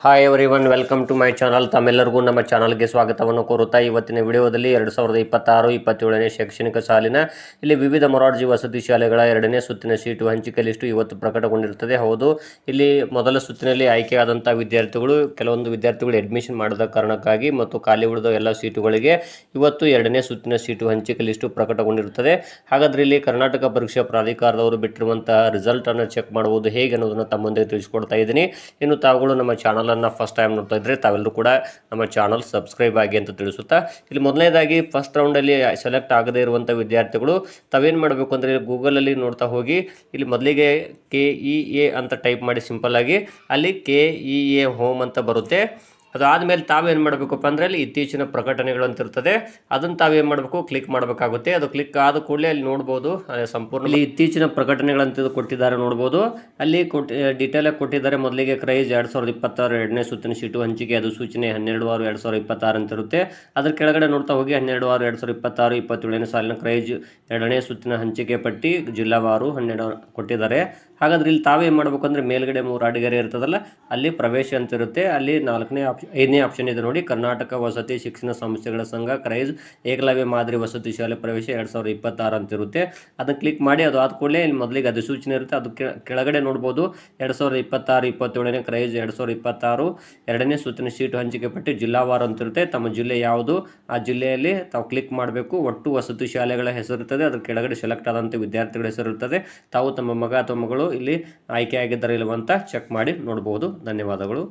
Hi everyone, welcome to my channel. ತಮ್ಮೆಲ್ಲರಿಗೂ ನಮ್ಮ ಚಾನಲ್ಗೆ ಸ್ವಾಗತವನ್ನು ಕೋರುತ್ತಾ ಇವತ್ತಿನ ವಿಡಿಯೋದಲ್ಲಿ 2026-27ನೇ ಶೈಕ್ಷಣಿಕ ಸಾಲಿನ ಇಲ್ಲಿ ವಿವಿಧ ಮೊರಾರ್ಜಿ ವಸತಿ ಶಾಲೆಗಳ ಎರಡನೇ ಸುತ್ತಿನ ಸೀಟು ಹಂಚಿಕೆ ಲಿಸ್ಟು ಇವತ್ತು ಪ್ರಕಟಗೊಂಡಿರುತ್ತದೆ. ಹೌದು, ಇಲ್ಲಿ ಮೊದಲ ಸುತ್ತಿನಲ್ಲಿ ಆಯ್ಕೆಯಾದಂಥ ವಿದ್ಯಾರ್ಥಿಗಳು ಕೆಲವೊಂದು ವಿದ್ಯಾರ್ಥಿಗಳು ಅಡ್ಮಿಷನ್ ಮಾಡಿದ ಕಾರಣಕ್ಕಾಗಿ ಮತ್ತು ಖಾಲಿ ಉಳಿದ ಎಲ್ಲ ಸೀಟುಗಳಿಗೆ ಇವತ್ತು ಎರಡನೇ ಸುತ್ತಿನ ಸೀಟು ಹಂಚಿಕೆ ಲಿಸ್ಟು ಪ್ರಕಟಗೊಂಡಿರುತ್ತದೆ. ಹಾಗಾದರೆ ಇಲ್ಲಿ ಕರ್ನಾಟಕ ಪರೀಕ್ಷಾ ಪ್ರಾಧಿಕಾರದವರು ಬಿಟ್ಟಿರುವಂತಹ ರಿಸಲ್ಟನ್ನು ಚೆಕ್ ಮಾಡುವುದು ಹೇಗೆ ಅನ್ನೋದನ್ನು ತಮ್ಮೊಂದಿಗೆ ತಿಳಿಸ್ಕೊಡ್ತಾ ಇದ್ದೀನಿ. ಇನ್ನು ತಾವುಗಳು ನಮ್ಮ ಚಾನಲ್ ಫಸ್ಟ್ ಟೈಮ್ ನೋಡ್ತಾ ಇದ್ರೆ ತಾವೆಲ್ಲರೂ ಕೂಡ ನಮ್ಮ ಚಾನಲ್ ಸಬ್ಸ್ಕ್ರೈಬ್ ಆಗಿ ಅಂತ ತಿಳಿಸುತ್ತಾ, ಇಲ್ಲಿ ಮೊದಲನೇದಾಗಿ ಫಸ್ಟ್ ರೌಂಡಲ್ಲಿ ಸೆಲೆಕ್ಟ್ ಆಗದೇ ಇರುವಂಥ ವಿದ್ಯಾರ್ಥಿಗಳು ತಾವೇನು ಮಾಡಬೇಕು ಅಂದರೆ ಗೂಗಲಲ್ಲಿ ನೋಡ್ತಾ ಹೋಗಿ ಇಲ್ಲಿ ಮೊದಲಿಗೆ KEA ಅಂತ ಟೈಪ್ ಮಾಡಿ ಸಿಂಪಲ್ ಆಗಿ ಅಲ್ಲಿ KEA ಹೋಮ್ ಅಂತ ಬರುತ್ತೆ. ಅದಾದಮೇಲೆ ತಾವೇನು ಮಾಡಬೇಕಪ್ಪ ಅಂದರೆ ಅಲ್ಲಿ ಇತ್ತೀಚಿನ ಪ್ರಕಟಣೆಗಳು ಅಂತ ಇರ್ತದೆ, ಅದನ್ನು ತಾವೇನು ಮಾಡಬೇಕು ಕ್ಲಿಕ್ ಮಾಡಬೇಕಾಗುತ್ತೆ. ಅದು ಕ್ಲಿಕ್ ಆದ ಕೂಡಲೇ ಅಲ್ಲಿ ನೋಡ್ಬೋದು ಸಂಪೂರ್ಣ ಇಲ್ಲಿ ಇತ್ತೀಚಿನ ಪ್ರಕಟಣೆಗಳಂತ ಕೊಟ್ಟಿದ್ದಾರೆ ನೋಡ್ಬೋದು. ಅಲ್ಲಿ ಡೀಟೇಲಾಗಿ ಕೊಟ್ಟಿದ್ದಾರೆ. ಮೊದಲಿಗೆ ಕ್ರೈಸ್ 2026 ಎರಡನೇ ಸುತ್ತಿನ ಸೀಟು ಹಂಚಿಕೆ ಅಧಿಸೂಚನೆ 12/6/2026 ಅಂತ ಇರುತ್ತೆ. ಅದ್ರ ಕೆಳಗಡೆ ನೋಡ್ತಾ ಹೋಗಿ 12/6/2026-27ನೇ ಸಾಲಿನ ಕ್ರೈಸ್ ಎರಡನೇ ಸುತ್ತಿನ ಹಂಚಿಕೆ ಪಟ್ಟಿ ಜಿಲ್ಲಾವಾರು 12 ಕೊಟ್ಟಿದ್ದಾರೆ. ಹಾಗಾದ್ರೆ ಇಲ್ಲಿ ತಾವೇನು ಮಾಡಬೇಕು ಅಂದರೆ ಮೇಲ್ಗಡೆ 3 ಅಡಿಗೆರೆ ಇರ್ತದಲ್ಲ, ಅಲ್ಲಿ ಪ್ರವೇಶ ಅಂತ ಇರುತ್ತೆ. ಅಲ್ಲಿ 5ನೇ ಆಪ್ಷನ್ ಇದೆ ನೋಡಿ, ಕರ್ನಾಟಕ ವಸತಿ ಶಿಕ್ಷಣ ಸಂಸ್ಥೆಗಳ ಸಂಘ ಕ್ರೈಸ್ ಏಕಲವ್ಯ ಮಾದರಿ ವಸತಿ ಶಾಲೆ ಪ್ರವೇಶ 2026 ಅಂತ ಇರುತ್ತೆ. ಅದನ್ನು ಕ್ಲಿಕ್ ಮಾಡಿ ಅದು ಆದ ಕೂಡಲೇ ಇಲ್ಲಿ ಮೊದಲಿಗೆ ಅಧಿಸೂಚನೆ ಇರುತ್ತೆ. ಅದು ಕೆಳಗಡೆ ನೋಡ್ಬೋದು 2026-27ನೇ ಕ್ರೈಸ್ 2026 ಎರಡನೇ ಸುತ್ತಿನ ಸೀಟು ಹಂಚಿಕೆ ಪಟ್ಟಿ ಜಿಲ್ಲಾವಾರು ಅಂತ ಇರುತ್ತೆ. ತಮ್ಮ ಜಿಲ್ಲೆ ಯಾವುದು ಆ ಜಿಲ್ಲೆಯಲ್ಲಿ ತಾವು ಕ್ಲಿಕ್ ಮಾಡಬೇಕು. ಒಟ್ಟು ವಸತಿ ಶಾಲೆಗಳ ಹೆಸರು ಇರ್ತದೆ, ಅದ್ರ ಕೆಳಗಡೆ ಸೆಲೆಕ್ಟ್ ಆದಂಥ ವಿದ್ಯಾರ್ಥಿಗಳ ಹೆಸರು ಇರ್ತದೆ. ತಾವು ತಮ್ಮ ಮಗ ಅಥವಾ ಮಗಳು ಇಲ್ಲಿ ಆಯ್ಕೆ ಆಗಿದ್ದಾರೆ ಇಲ್ಲವಂತ ಚೆಕ್ ಮಾಡಿ ನೋಡ್ಬೋದು. ಧನ್ಯವಾದಗಳು.